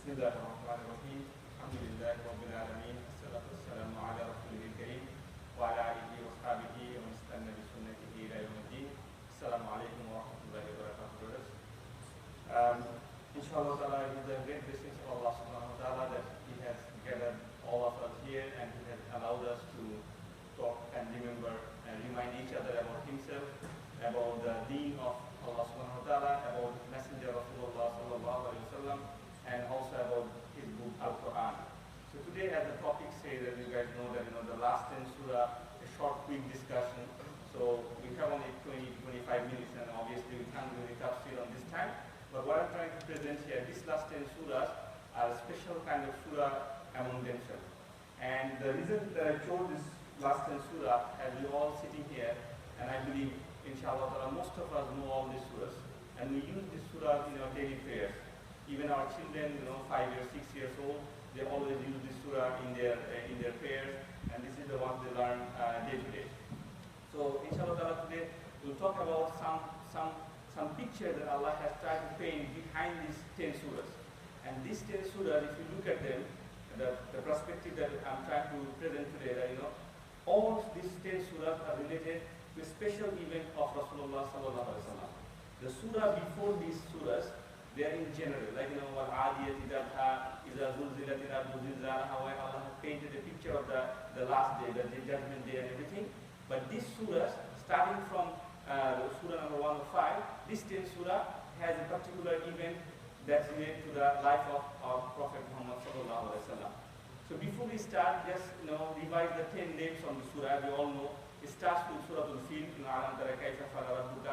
بسم الله الرحمن الرحيم الحمد لله رب العالمين والصلاة والسلام على رسوله الكريم وعلى آله وصحبه ومن استنى بسنته إلى يوم الدين. السلام عليكم ورحمة الله وبركاته, brothers. Inshallah ta'ala, it is a great blessing of Allah subhanahu wa ta'ala that He has gathered all of us here and He has allowed us to talk and remember and remind each other about Himself, about the deen of Allah subhanahu wa ta'ala, about His Messenger Rasulullah sallallahu alayhi wa sallam, and also about His book Al-Quran. So today, as the topic says, as you guys know, that the last 10 surah, a short quick discussion. So we have only 20-25 minutes, and obviously we can't really tafsir on this time. But what I'm trying to present here, these last 10 surahs are a special kind of surah among themselves. And the reason that I chose this last 10 surah, as we all sitting here, and I believe, inshallah, most of us know all these surahs, and we use these surahs in our daily prayers. Even our children, 5 years, 6 years old, they always use this surah in their prayers, and this is the one they learn day to day. So, inshallah, today we'll talk about some picture that Allah has tried to paint behind these 10 surahs. And these 10 surahs, if you look at them, the perspective that I'm trying to present today, that all these 10 surahs are related to a special event of Rasulullah sallallahu alaihi wasallam. The surah before these surahs, they are in general, like وَالْعَادِيَةِ ضَبْحًا إِذَا زُلْزِلَتِ الْأَرْضُ زِلْزَالَهَا, where Allah has painted a picture of the last day, the judgment day and everything. But these surahs, starting from surah number 105, this 10 surah has a particular event that's related to the life of our Prophet Muhammad sallallahu alaihi wasallam. So before we start, just revise the 10 names from the surah. We all know it starts with Surah Al-Fil, أَلَمْ تَرَ كَيْفَ فَعَلَ رَبُّكَ.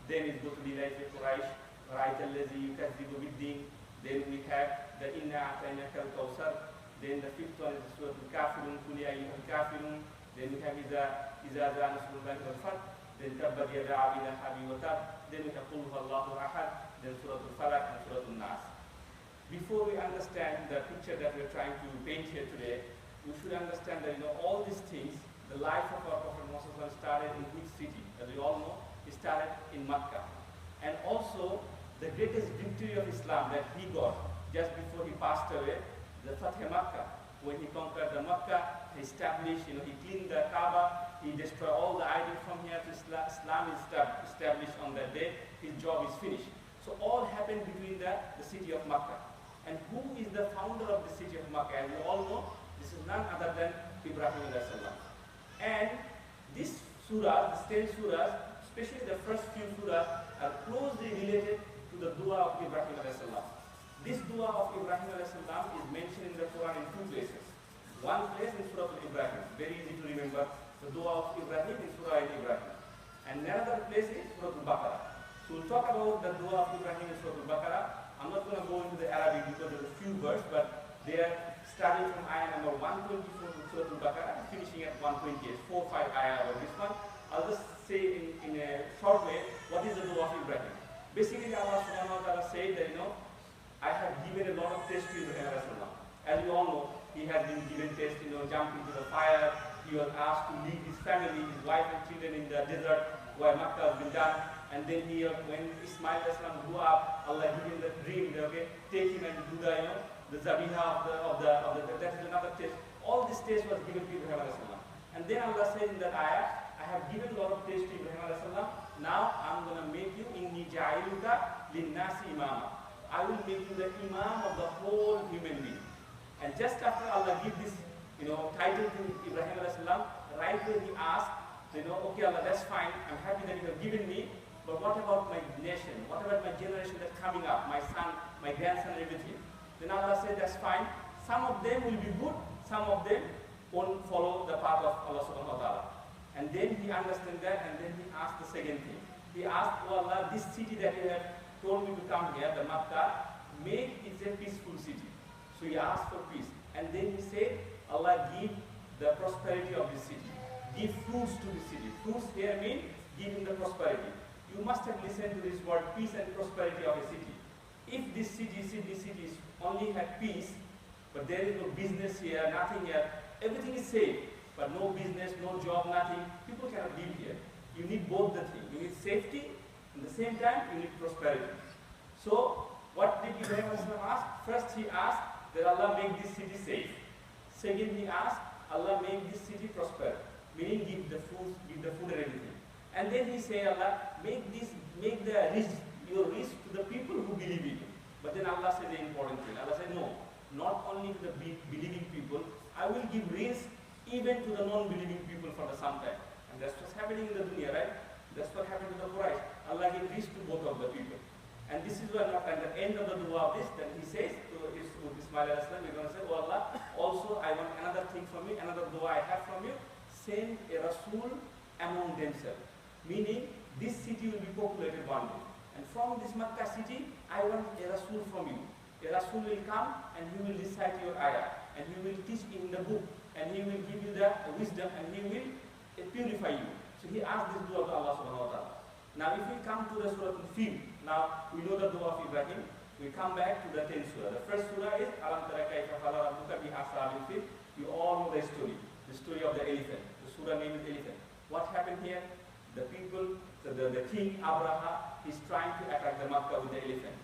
Then it goes to Lilayfi Quraysh, رَأَيْتَ الَّذِي يُكَذِّبُ بِالدِّينِ. Then we have the إِنَّا أَعْطَيْنَاكَ الْكَوْثَرَ. Then the fifth one is Surah Al-Kafirun, قُلْ يَا أَيُّهَا الْكَافِرُونَ. Then we have إِذَا جَاءَ نَصْرُ اللَّهِ وَالْفَتْحُ. Then تَبَّتْ يَدَا أَبِي لَهَبٍ وَتَبَّ. Then we have قُلْ هُوَ اللَّهُ أَحَدٌ. Then Surah Al-Falaq and Surah Al-Nas. Before we understand the picture that we're trying to paint here today, we should understand that all these things, the life of our Prophet Muhammad started in which city? As we all know, it started in Makkah. And also, the greatest victory of Islam that he got just before he passed away, the Fath Makkah, when he conquered the Makkah, he established, he cleaned the Kaaba, he destroyed all the idols from here to Islam is established on that day, his job is finished. So all happened between the city of Makkah. And who is the founder of the city of Makkah? As we all know, this is none other than Ibrahim alayhi salam. And these surahs, these 10 surahs, especially the first few surahs, are closely related to the dua of Ibrahim alayhi salam. This dua of Ibrahim alayhi salam is mentioned in the Quran in two places. One place in Surah Al-Ibrahim, very easy to remember, the dua of Ibrahim in Surah Al-Ibrahim. And another place is Surah Al-Baqarah. So we'll talk about the dua of Ibrahim in Surah Al-Baqarah. I'm not going to go into the Arabic because there's a few verses, but they are starting from ayah number 124 to Surah Al-Baqarah, finishing at 128, 4-5 ayah about this one. I'll just say in a short way, what is the dua of Ibrahim? Basically, Allah subhanahu wa ta'ala said that, I have given a lot of tests to Ibrahim alayhi salam. As you all know, he has been given tests, jump into the fire. He was asked to leave his family, his wife and children in the desert where Makkah has been done. And then when Ismail alayhi salam grew up, Allah gave him the dream, take him and do the zabiha of the that is another test. All these tests was given to Ibrahim alayhi salam. And then Allah said in that ayah, I have given a lot of tests to Ibrahim alayhi salam. Now I'm going to make you inni ja'iluka linnasi imama. I will make you the imam of the whole human being. And just after Allah give this, title to Ibrahim alayhi salam, right when he asked, okay Allah, that's fine. I'm happy that you have given me. But what about my nation? What about my generation that's coming up? My son, my grandson, and everything. Then Allah said, that's fine. Some of them will be good. Some of them won't follow the path of Allah subhanahu wa ta'ala. And then he understood that, and then he asked the second thing. He asked, oh Allah, this city that you have told me to come here, the Makkah, make it a peaceful city. So he asked for peace. And then he said, Allah, give the prosperity of this city. Give fruits to the city. Fruits here mean give him the prosperity. You must have listened to this word, peace and prosperity of a city. If this city only had peace, but there is no business here, nothing here, everything is safe, but no business, no job, nothing, people cannot live here. You need both the things. You need safety, at the same time, you need prosperity. So, What did Ibrahim ask? First he asked that Allah make this city safe. Second he asked, Allah make this city prosper, meaning give the food and everything. And then he said, Allah make the risk, your risk to the people who believe in you. But then Allah said the important thing. Allah said, no, not only to the believing people, I will give risk even to the non-believing people for some time. And that's what's happening in the dunya, right? That's what happened to the Quraysh. Allah gave risk to both of the people. And this is why at the end of the dua of this, then he says to Ismail al-Islam, we're going to say, oh Allah, also I want another thing from you, another dua I have from you, send a Rasul among themselves. Meaning, this city will be populated one day. And from this Makkah city, I want a Rasul from you. A Rasul will come and he will recite your ayah. And he will teach in the book. And he will give you the wisdom and he will purify you. So he asked this dua to Allah subhanahu wa ta'ala. Now if we come to the Surah Al-Fil, now we know the dua of Ibrahim. We come back to the 10th surah. The first surah is Alam Tara Kaifa Fa'ala Rabbuka bi Ashabil Fil. You all know the story of the elephant. The surah name is elephant. What happened here? The people, the king Abraha is trying to attack the Makkah with the elephant.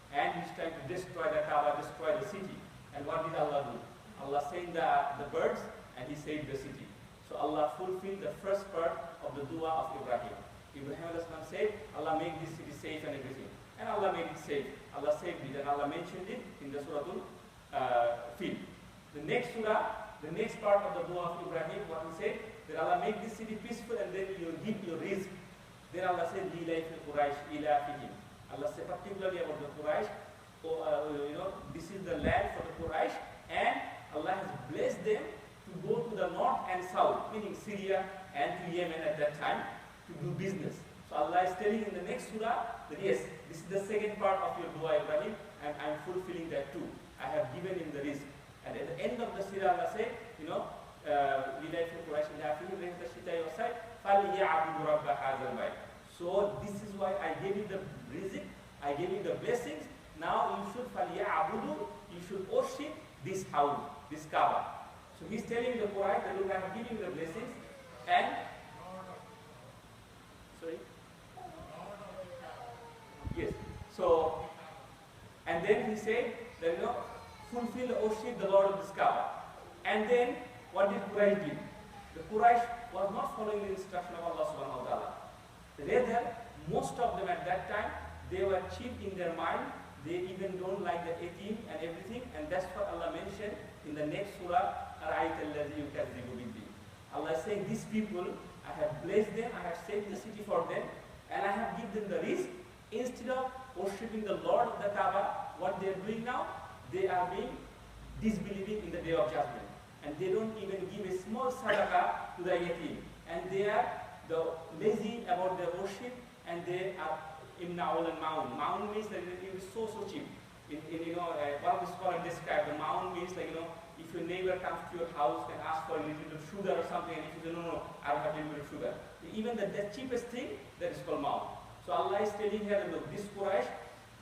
And he's trying to destroy the Kaaba, destroy the city. And what did Allah do? Allah sent the birds and he saved the city. So Allah fulfilled the first part of the dua of Ibrahim. Ibrahim said, Allah make this city safe and everything. And Allah made it safe. Allah saved it and Allah mentioned it in the Surah Al-Fil. The next surah, the next part of the dua of Ibrahim, what he said, that Allah make this city peaceful and then you give your risk. Then Allah said, Lilayf al-Quraysh ilafihim. Allah said particularly about the Quraysh, this is the land for the Quraysh and Allah has blessed them to go to the north and south, meaning Syria and to Yemen at that time, to do business. So Allah is telling in the next surah that yes, this is the second part of your dua Ibrahim and I am fulfilling that too. I have given him the risk. And at the end of the surah Allah said, so this is why I gave you the rizq, I gave you the blessings. Now you should you should worship this house, this Kaaba. So he's telling the Quraysh that look, I am giving you the blessings and sorry? Yes. So and then he said that fulfill the worship the Lord of this Kaaba. And then what did Quraysh do? The Quraysh was not following the instruction of Allah subhanahu wa ta'ala. Rather, most of them at that time, they were cheap in their mind. They even don't like the yatim and everything. And that's what Allah mentioned in the next surah, Allah is saying, these people, I have blessed them, I have saved the city for them, and I have given them the risk. Instead of worshipping the Lord of the Kaaba, what they are doing now, they are being disbelieving in the day of judgment. And they don't even give a small sadaqah to the yatim. And they are lazy about their worship, and they are imna'ul and ma'un. Ma'un means that it is so cheap. One of the scholars described the ma'un means like, if your neighbor comes to your house and asks for a little bit of sugar or something, and if you say, no, I don't have a little bit of sugar. Even the cheapest thing, that is called ma'un. So Allah is telling here, look, this Quraysh,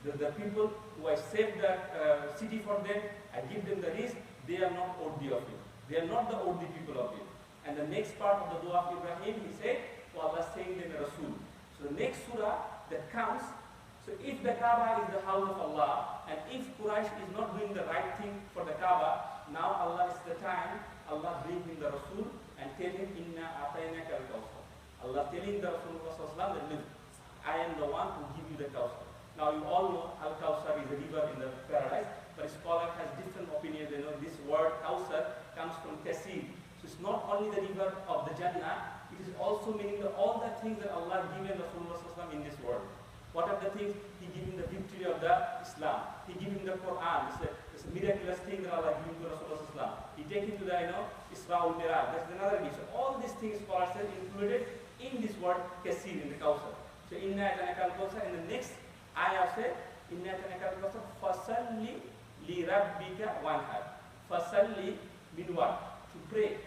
the people who I saved the city for them, I give them the risk, they are not worthy of it. They are not the worthy people of it. And the next part of the dua of Ibrahim, he said, Allah saying them a Rasul. So the next surah that comes, so if the Kaaba is the house of Allah, and if Quraysh is not doing the right thing for the Kaaba, now Allah is the time, Allah bring him the Rasul and tell him, Inna ataynaka al-Kawthar. Allah telling the Rasulullah that, look, I am the one who give you the Kawthar. Now you all know Al-Kawthar is a river in the paradise, but a scholar has different opinions. This word Kawthar comes from Kasir. So it's not only the river of the Jannah, it is also meaning all the things that Allah given Rasulullah in this world. What are the things? He gave him the victory of the Islam. He gave him the Quran. It's a miraculous thing that Allah gave to Rasulullah. He take him to the Isra al-Miraj. That's another thing. So all these things scholars have included in this word Kasir, in the Kawthar. So Inna Atanaka al-Kawthar, in the next ayah said, Inna Atanaka al-Kawthar fasalli li rabbika wanhar. Fasalli mean what? To pray.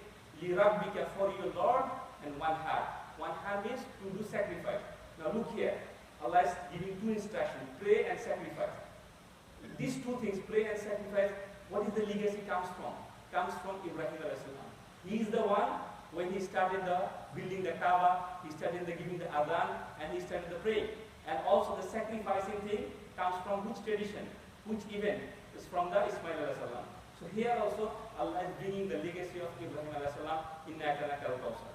Li rabbika, for your Lord, and wanhar. Wanhar means to do sacrifice. Now look here. Allah is giving two instructions, pray and sacrifice. These two things, pray and sacrifice, what is the legacy comes from? Comes from Ibrahim al-Islam. He is the one, when he started building the Kaaba, he started giving the adhan, and he started the praying. And also the sacrificing thing, comes from which tradition, which event? Is from the Ismail alayhi salam. So here also Allah is bringing the legacy of Ibrahim alayhi salam in Natanaka al-Kawsar.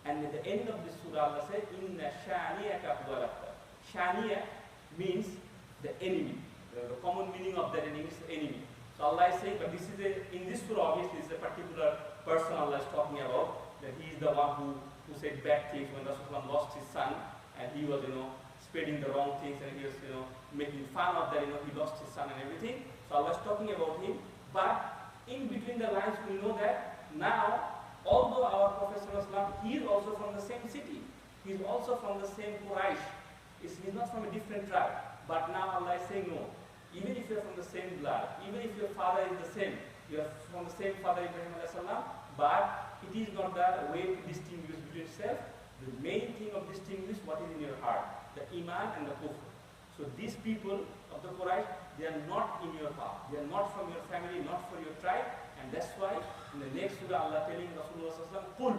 And at the end of this surah Allah says, Inna Shani'aka huwal abtar. Shani'a means the enemy. The common meaning of that enemy is the enemy. So Allah is saying, but this is in this surah obviously is a particular person Allah is talking about, that he is the one who said bad things when Rasulullah lost his son, and he was, spreading the wrong things, and he was, making fun of that, he lost his son and everything. So Allah is talking about him, but in between the lines we know that now, although our Prophet he is also from the same city, he is also from the same Quraysh, he's not from a different tribe, but now Allah is saying no, even if you are from the same blood, even if your father is the same, you are from the same father Ibrahim alayhi salam, but it is not the way to distinguish between self. The main thing of distinguish what is in your heart, the iman and the kufr. So these people of the Quraysh, they are not in your path, they are not from your family, not for your tribe, and that's why in the next surah Allah telling Rasulullah sallallahu alaihi wasallam, "Qul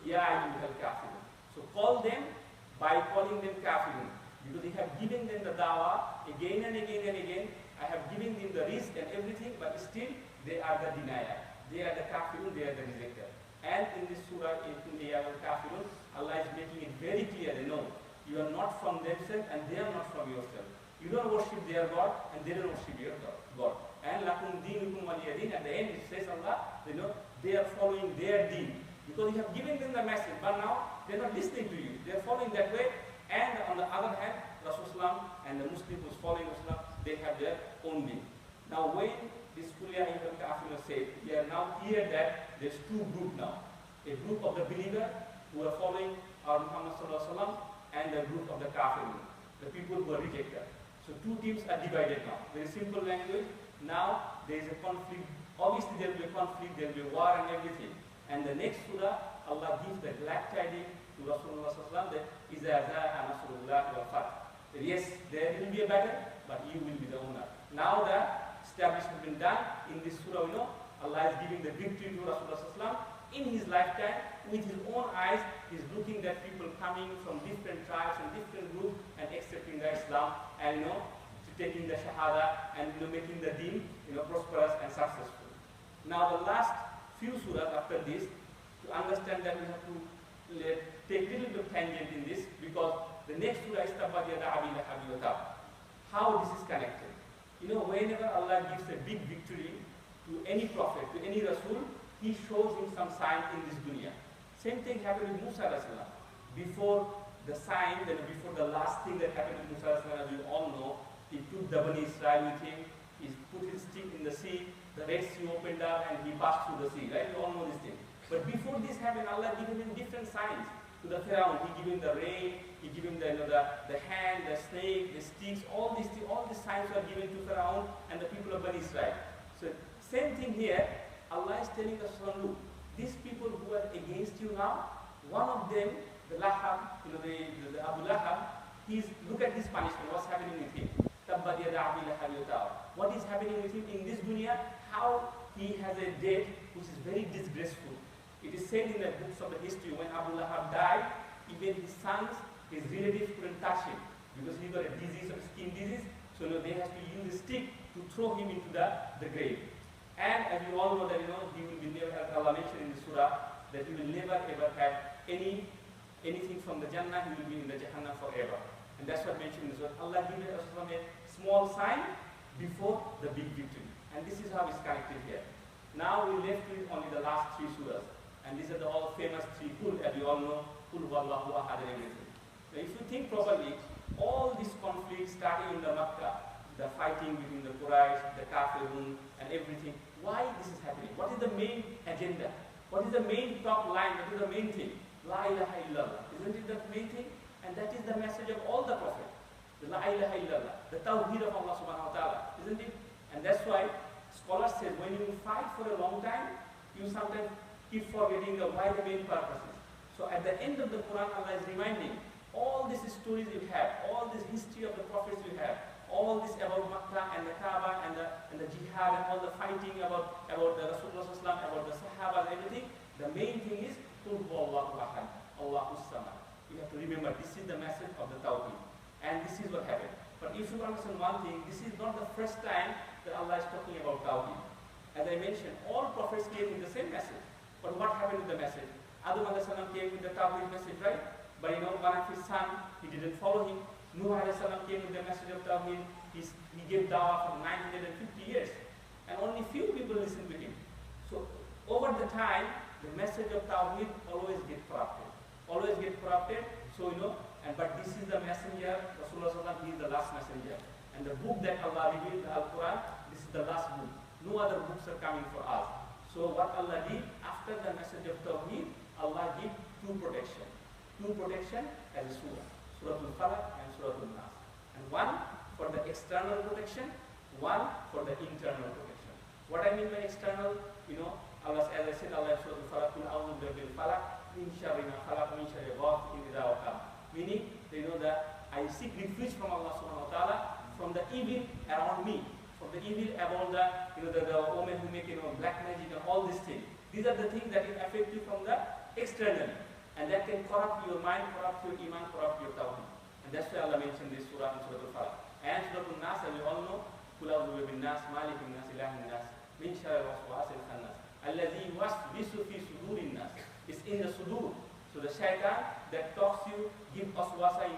ya ayyuhal kafirun." So call them by calling them kafirun, because they have given them the dawah again and again and again. I have given them the risk and everything, but still they are the denier. They are the kafirun, they are the rejecter. And in this surah, in the kafirun, Allah is making it very clear, they know, you are not from themselves and they are not from yourself. You don't worship their God and they don't worship your God. And lakum dinukum waliyadin, at the end it says Allah, they are following their deen. Because you have given them the message, but now they are not listening to you. They are following that way. And on the other hand, Rasulullah and the Muslims who is following Islam, they have their own deen. Now when this Kuliya Ibn Kafir said, we are now clear that there's two groups now. A group of the believer who are following our Muhammad sallallahu alaihi wasallam, and a group of the kafir, the people who are rejected. So two teams are divided now. Very simple language. Now there is a conflict. Obviously there will be a conflict, there will be war and everything. And the next surah, Allah gives the glad tidings to Rasulullah sallallahu alaihi wasallam that Iza za'a nasrullah wal fath. That yes, there will be a battle, but you will be the owner. Now the establishment has been done. In this surah, Allah is giving the victory to Rasulullah sallallahu alaihi wasallam. In his lifetime, with his own eyes, he is looking at people coming from different tribes and different groups and accepting the Islam and taking the Shahada and making the deen prosperous and successful. Now the last few surahs after this, to understand that we have to take a little bit of tangent in this, because the next surah is Tabbat Yada Abi Lahab wa Tab. How this is connected? Whenever Allah gives a big victory to any prophet, to any Rasul, he shows him some sign in this dunya. Same thing happened with Musa alayhi salam. Before the sign, before the last thing that happened with Musa alayhi salam, as you all know, he took the Bani Israel with him, he put his stick in the sea, the Red Sea opened up and he passed through the sea, right? You all know this thing. But before this happened, Allah gave him different signs to the Pharaoh. He gave him the rain, he gave him the hand, the snake, the sticks, all these signs were given to Pharaoh and the people of Bani Israel. So same thing here. Allah is telling us, look, these people who are against you now, one of them, the Lahab, the Abu Lahab, look at his punishment, what's happening with him. Tabbat yada Abi Lahab wa tab. What is happening with him in this dunya? How he has a death which is very disgraceful. It is said in the books of the history, when Abu Lahab died, even his sons, his relatives couldn't touch him because he got a disease, a skin disease. So they have to use a stick to throw him into the grave. And as you all know that he will be never, as Allah mentioned in the surah, that he will never ever have anything from the Jannah, he will be in the Jahannam forever. And that's what mentioned in the surah. Allah gives us a small sign before the big victory. And this is how it's connected here. Now we left with only the last three surahs. And these are the all famous three Qul, as you all know, Qul Huwallahu Ahad and everything. Now if you think properly, all these conflicts starting in the Makkah, the fighting between the Quraysh, the Kafirun, and everything. Why this is happening? What is the main agenda? What is the main top line? What is the main thing? La ilaha illallah. Isn't it the main thing? And that is the message of all the prophets. The La ilaha illallah. The tawheed of Allah subhanahu wa ta'ala. Isn't it? And that's why scholars say when you fight for a long time, you sometimes keep forgetting why the main purpose is. So at the end of the Quran, Allah is reminding all these stories you have, all this history of the prophets you have, all this about Makkah and the Kaaba and the jihad and all the fighting about the Rasulullah sallallahu about the Sahaba and everything. The main thing is Qul huwallahu ahad, Allahus samad. You have to remember this is the message of the Tawheed. And this is what happened. But you should understand one thing, this is not the first time that Allah is talking about Tawheed. As I mentioned, all prophets came with the same message. But what happened with the message? Adam a.s. came with the Tawheed message, right? But one of his son, he didn't follow him. Nuh a.s. came with the message of Tawheed. He gave dawah for 950 years. And only few people listened to him. So over the time, the message of Tawheed always get corrupted. Always get corrupted. So but this is the messenger, Rasulullah, he is the last messenger. And the book that Allah revealed, the Al-Quran, this is the last book. No other books are coming for us. So what Allah did, after the message of Tawheed, Allah gave two protection. Two protection as a surah. Surah Al-Falaq and Surah Al-Nas. And one for the external protection, one for the internal protection. What I mean by external, Allah, as I said, Allah Surah Al-Falaq, Qul a'udhu birabbil falaq, min sharri ma khalaq, min sharri ghasiqin idha waqab. Meaning, that I seek refuge from Allah subhanahu wa ta'ala from the evil around me, from the evil about the women who make black magic and all these things. These are the things that will affect you from the externally, and that can corrupt your mind, corrupt your iman, corrupt your tawhid. And that's why Allah mentioned this surah in Surah Al-Falaq. And Surah Al-Nas, as we all know, Qul a'udhu birabbin nas, malikin nas, ilahin nas, min sharri waswasil khannas, alladhi yuwaswisu fi sudurin nas. It's in the sudur. So the shaitan that talks you, give waswasa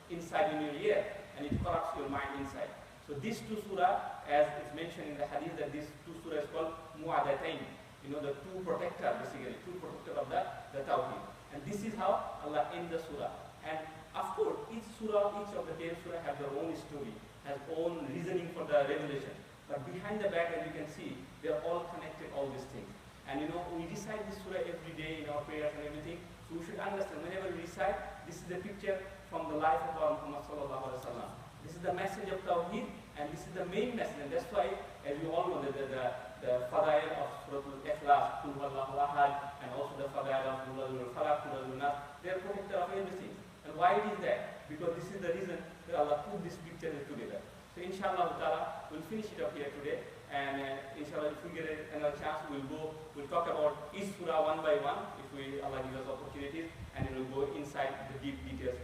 inside in your ear, and it corrupts your mind inside. So these two surah, as it's mentioned in the hadith, that these two surah is called mu'adatain. The two protector, basically, two protector of the tawhid. And this is how Allah ends the surah. And of course, each of the 10 surah have their own story, has own reasoning for the revelation. But behind the back, as you can see, they are all connected, all these things. And we recite this surah every day in our prayers and everything. So we should understand, whenever we recite, this is the picture from the life of our Muhammad sallallahu alaihi wasallam. This is the message of Tawheed, and this is the main message. And that's why, as you all know, the fadail of Surah Al-Ikhlas, Qul huwallahu ahad, and also the fadail of Qul al-Falaq, Qul al-Nas, they are protector of everything. And why it is that? Because this is the reason that Allah put this picture together. So inshallah ta'ala, we'll finish it up here today. And inshallah, if we get another chance, we'll talk about each surah one by one, if Allah gives us opportunities, and we'll go inside the deep details